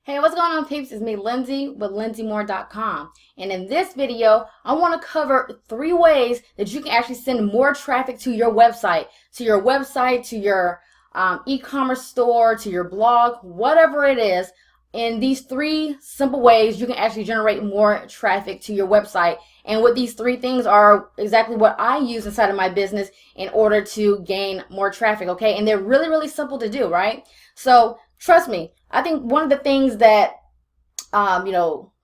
Hey, what's going on, peeps? It's me, Lindsay, with LindsayMoore.com. And in this video, I want to cover 3 ways that you can actually send more traffic to your website, to your e-commerce store, to your blog, whatever it is. In these 3 simple ways, you can actually generate more traffic to your website. And what these 3 things are exactly what I use inside of my business in order to gain more traffic, okay? And they're really, really simple to do, right? So trust me, I think one of the things that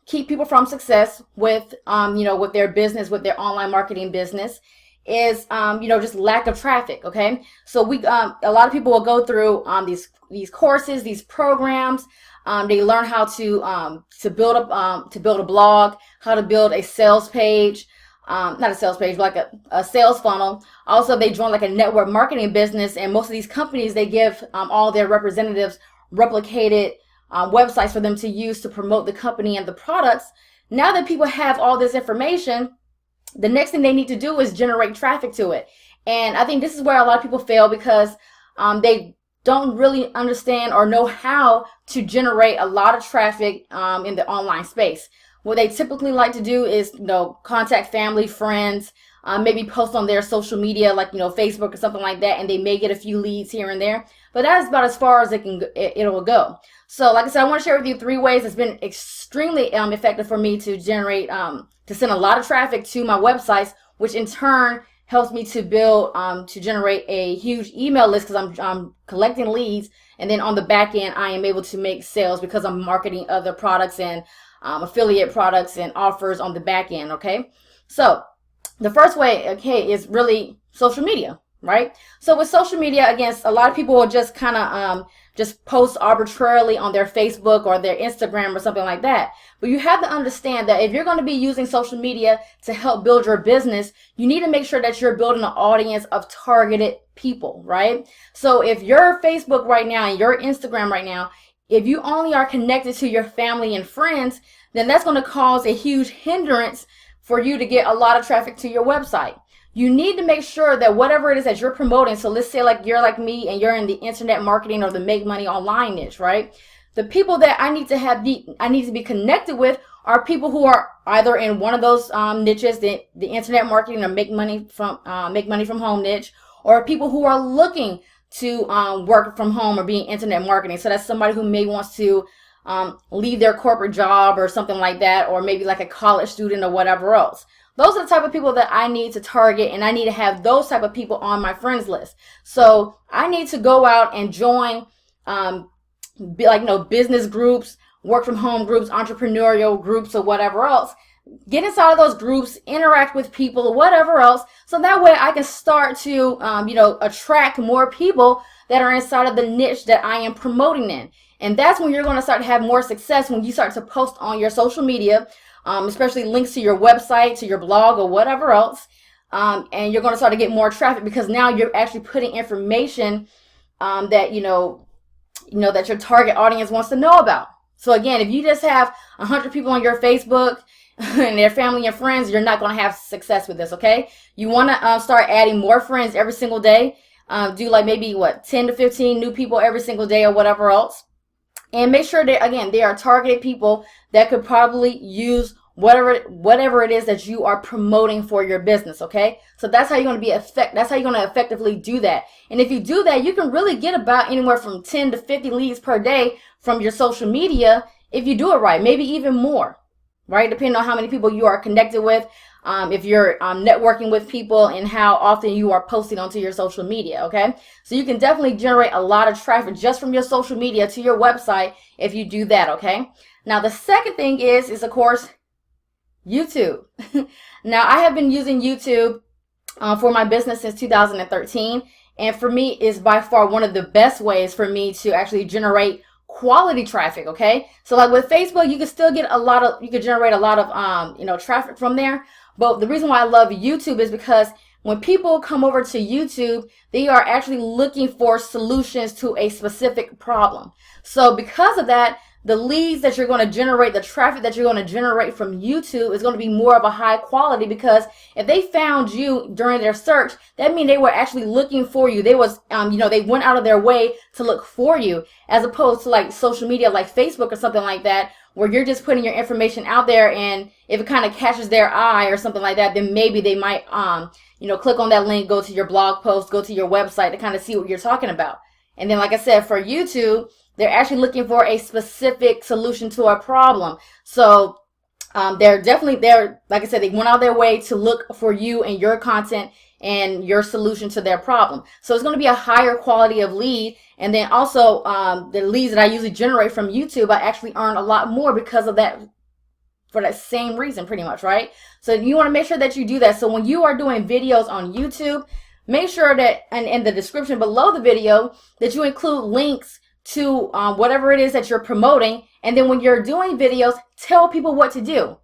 keep people from success with with their business, with their online marketing business, is just lack of traffic. Okay, so a lot of people will go through these courses, these programs. They learn how to build a blog, how to build a sales page. Not a sales page, but like a sales funnel. Also, they join like a network marketing business, and most of these companies, they give all their representatives replicated websites for them to use to promote the company and the products. Now that people have all this information, the next thing they need to do is generate traffic to it. And I think this is where a lot of people fail, because they don't really understand or know how to generate a lot of traffic in the online space. What they typically like to do is, contact family, friends, maybe post on their social media, like, Facebook or something like that, and they may get a few leads here and there. But that's about as far as it will go. So, like I said, I want to share with you 3 ways that's been extremely effective for me to generate, to send a lot of traffic to my websites, which in turn helps me to build, to generate a huge email list, because I'm collecting leads, and then on the back end, I am able to make sales because I'm marketing other products and affiliate products and offers on the back end. Okay, so the first way, okay, is really social media, right? So with social media, again, a lot of people will just kind of just post arbitrarily on their Facebook or their Instagram or something like that. But you have to understand that if you're going to be using social media to help build your business, you need to make sure that you're building an audience of targeted people, right? So if your Facebook right now and your Instagram right now, if you only are connected to your family and friends, then that's going to cause a huge hindrance for you to get a lot of traffic to your website. You need to make sure that whatever it is that you're promoting, so let's say like you're like me and you're in the internet marketing or the make money online niche, right? The people that I need to be connected with are people who are either in one of those niches, the internet marketing or make money from home niche, or people who are looking to work from home or be in internet marketing. So that's somebody who may wants to leave their corporate job or something like that, or maybe like a college student or whatever else. Those are the type of people that I need to target, and I need to have those type of people on my friends list. So I need to go out and join business groups, work from home groups, entrepreneurial groups, or whatever else. Get inside of those groups, interact with people, or whatever else, so that way I can start to attract more people that are inside of the niche that I am promoting in. And that's when you're going to start to have more success, when you start to post on your social media, especially links to your website, to your blog, or whatever else. And you're going to start to get more traffic, because now you're actually putting information that that your target audience wants to know about. So again, if you just have 100 people on your Facebook and their family and friends, you're not going to have success with this. Okay, you want to start adding more friends every single day. Do like maybe 10 to 15 new people every single day, or whatever else. And make sure that, again, they are targeted people that could probably use whatever it is that you are promoting for your business. Okay, so that's how you're going to that's how you're going to effectively do that. And if you do that, you can really get about anywhere from 10 to 50 leads per day from your social media if you do it right, maybe even more, right? Depending on how many people you are connected with, if you're networking with people, and how often you are posting onto your social media. Okay, so you can definitely generate a lot of traffic just from your social media to your website if you do that. Okay, now the second thing is of course YouTube. Now I have been using YouTube for my business since 2013, and for me is by far one of the best ways for me to actually generate quality traffic. Okay, so like with Facebook, you can still get you could generate a lot of traffic from there. But the reason why I love YouTube is because when people come over to YouTube, they are actually looking for solutions to a specific problem. So because of that, the leads that you're going to generate, the traffic that you're going to generate from YouTube is going to be more of a high quality, because if they found you during their search, that means they were actually looking for you. They was, they went out of their way to look for you, as opposed to like social media like Facebook or something like that, where you're just putting your information out there, and if it kind of catches their eye or something like that, then maybe they might, click on that link, go to your blog post, go to your website to kind of see what you're talking about. And then, like I said, for YouTube, they're actually looking for a specific solution to a problem. So they're definitely there. Like I said, they went out of their way to look for you and your content and your solution to their problem. So it's going to be a higher quality of lead. And then also the leads that I usually generate from YouTube, I actually earn a lot more because of that, for that same reason, pretty much, right? So you want to make sure that you do that. So when you are doing videos on YouTube, make sure that in the description below the video that you include links to whatever it is that you're promoting. And then when you're doing videos, tell people what to do,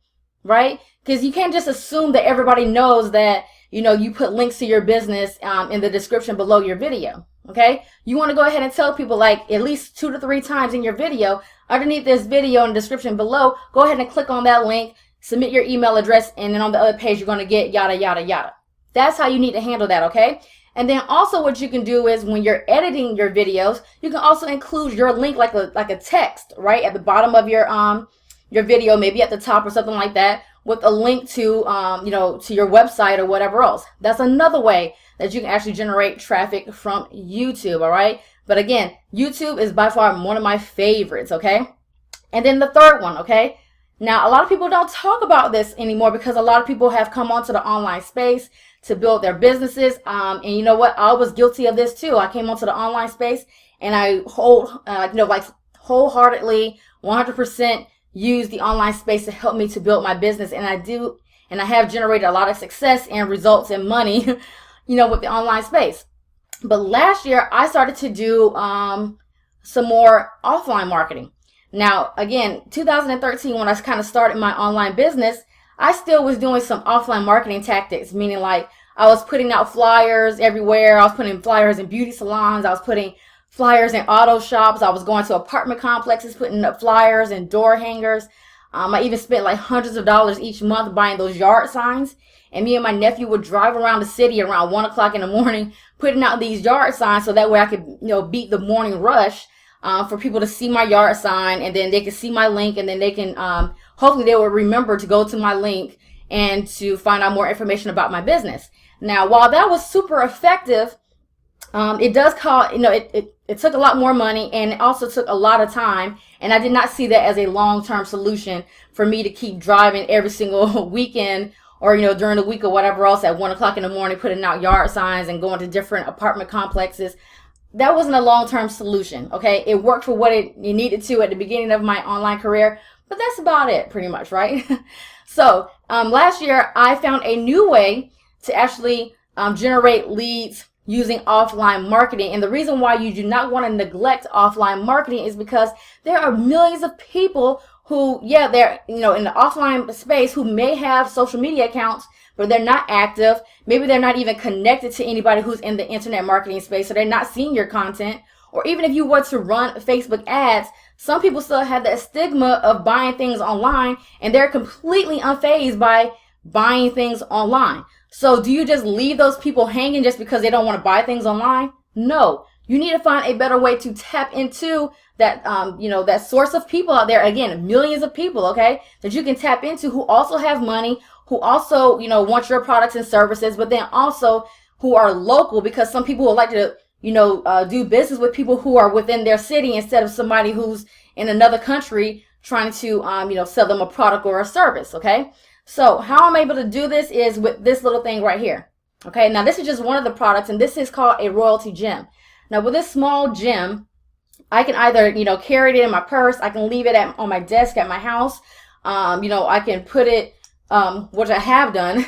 right? Because you can't just assume that everybody knows that, you put links to your business in the description below your video, okay? You want to go ahead and tell people, like, at least 2 to 3 times in your video, underneath this video in the description below, go ahead and click on that link, submit your email address, and then on the other page, you're going to get yada, yada, yada. That's how you need to handle that, okay? And then also what you can do is when you're editing your videos, you can also include your link like a text, right, at the bottom of your video, maybe at the top or something like that, with a link to to your website or whatever else. That's another way that you can actually generate traffic from YouTube, all right? But again, YouTube is by far one of my favorites, okay? And then the third one, okay? Now, a lot of people don't talk about this anymore because a lot of people have come onto the online space to build their businesses. And you know what? I was guilty of this too. I came onto the online space and I wholeheartedly, 100% use the online space to help me to build my business. And I have generated a lot of success and results and money, with the online space. But last year I started to do some more offline marketing. Now, again, 2013, when I kind of started my online business, I still was doing some offline marketing tactics, meaning like I was putting out flyers everywhere. I was putting flyers in beauty salons. I was putting flyers in auto shops. I was going to apartment complexes, putting up flyers and door hangers. I even spent like hundreds of dollars each month buying those yard signs. And me and my nephew would drive around the city around 1 o'clock in the morning, putting out these yard signs so that way I could, beat the morning rush. For people to see my yard sign, and then they can see my link, and then they can hopefully they will remember to go to my link and to find out more information about my business. Now, while that was super effective, it does cost, it took a lot more money, and it also took a lot of time, and I did not see that as a long-term solution for me to keep driving every single weekend or during the week or whatever else at 1 o'clock in the morning, putting out yard signs and going to different apartment complexes. That wasn't a long-term solution, okay? It worked for what it needed to at the beginning of my online career, but that's about it pretty much, right? So last year, I found a new way to actually generate leads using offline marketing. And the reason why you do not want to neglect offline marketing is because there are millions of people who, they're, in the offline space who may have social media accounts, but they're not active. Maybe they're not even connected to anybody who's in the internet marketing space, so they're not seeing your content. Or even if you were to run Facebook ads, some people still have that stigma of buying things online, and they're completely unfazed by buying things online. So do you just leave those people hanging just because they don't want to buy things online? No. You need to find a better way to tap into that, that source of people out there. Again, millions of people, okay, that you can tap into who also have money, who also, want your products and services, but then also who are local, because some people would like to, do business with people who are within their city instead of somebody who's in another country trying to, sell them a product or a service, okay? So how I'm able to do this is with this little thing right here, okay? Now, this is just one of the products, and this is called a Royaltie gem. Now, with this small gem, I can either, carry it in my purse. I can leave it on my desk at my house. I can put it, which I have done.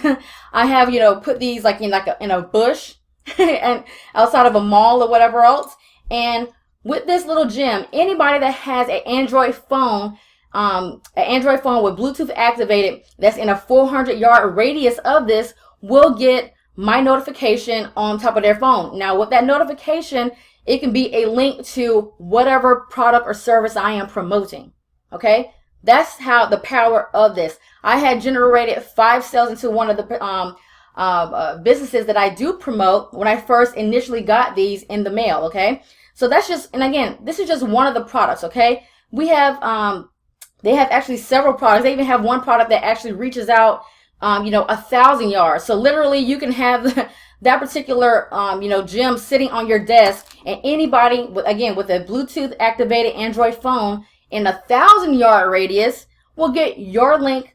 I have, put these like in a bush and outside of a mall or whatever else. And with this little gem, anybody that has an Android phone with Bluetooth activated that's in a 400-yard radius of this will get my notification on top of their phone. Now, with that notification, it can be a link to whatever product or service I am promoting. Okay, that's how the power of this. I had generated 5 sales into one of the businesses that I do promote when I first initially got these in the mail. Okay, so that's just, and again, this is just one of the products. Okay, we have they have actually several products. They even have one product that actually reaches out 1,000 yards. So literally you can have that particular gym sitting on your desk, and anybody with a Bluetooth activated Android phone in 1,000-yard radius will get your link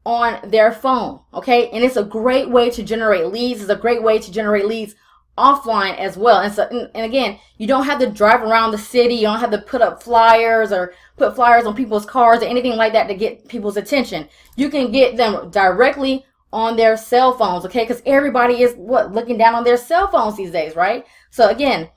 on their phone. Okay, and it's a great way to generate leads. It's a great way to generate leads offline as well. And so, and again, you don't have to drive around the city. You don't have to put up flyers or put flyers on people's cars or anything like that to get people's attention. You can get them directly on their cell phones, okay? Because everybody is looking down on their cell phones these days, right? So again,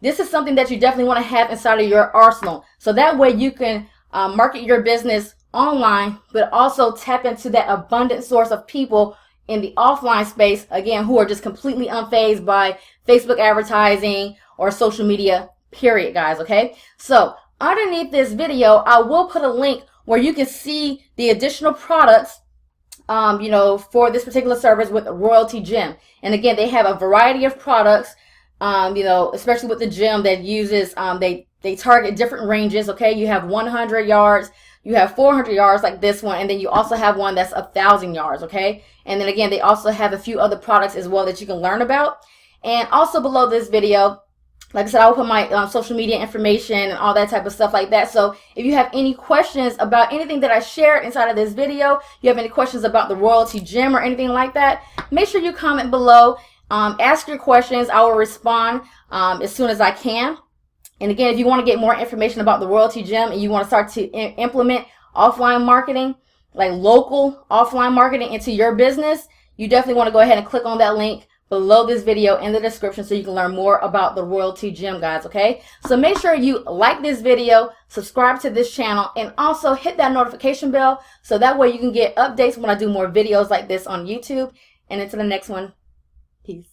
this is something that you definitely want to have inside of your arsenal. So that way you can market your business online, but also tap into that abundant source of people in the offline space, again, who are just completely unfazed by Facebook advertising or social media, period, guys, okay? So underneath this video, I will put a link where you can see the additional products, for this particular service with Royaltie Gym. And again, they have a variety of products, especially with the gym that uses, they target different ranges, okay? You have 100 yards, you have 400 yards like this one, and then you also have one that's 1,000 yards, okay? And then again, they also have a few other products as well that you can learn about. And also below this video, like I said, I will put my social media information and all that type of stuff like that. So if you have any questions about anything that I shared inside of this video, you have any questions about the Royaltie Gym or anything like that, make sure you comment below. Ask your questions. I will respond as soon as I can. And again, if you want to get more information about the Royaltie Gym and you want to start to implement offline marketing, like local offline marketing into your business, you definitely want to go ahead and click on that link below this video in the description so you can learn more about the Royaltie Gym, guys, okay? So make sure you like this video, subscribe to this channel, and also hit that notification bell so that way you can get updates when I do more videos like this on YouTube. And until the next one, peace.